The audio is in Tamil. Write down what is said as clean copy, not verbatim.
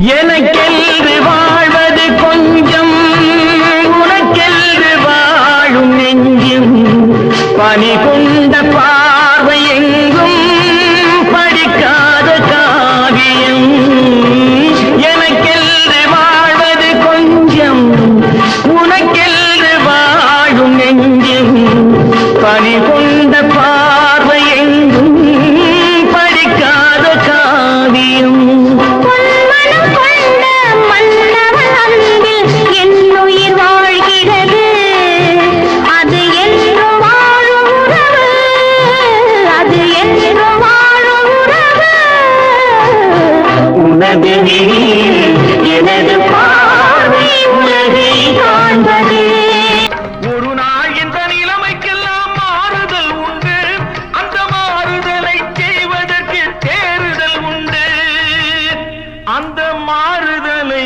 எனக்கென்று வாழ்வது கொஞ்சம், உனக்கென்று வாழும் நெஞ்சும், பனி கொண்ட பார்வை எங்கும் படிக்காத காவியம். எனக்கென்று வாழ்வது கொஞ்சம், உனக்கென்று வாழும் நெஞ்சும், பனி கொண்ட பார்வை எங்கும் படிக்காத காவியம். எனது பார்வை உலகை காண்பது. ஒரு நாள் இந்த நிலைமைக்கெல்லாம் மாறுதல் உண்டு, அந்த மாறுதலை செய்வதற்கு தேறுதல் உண்டு. அந்த மாறுதலை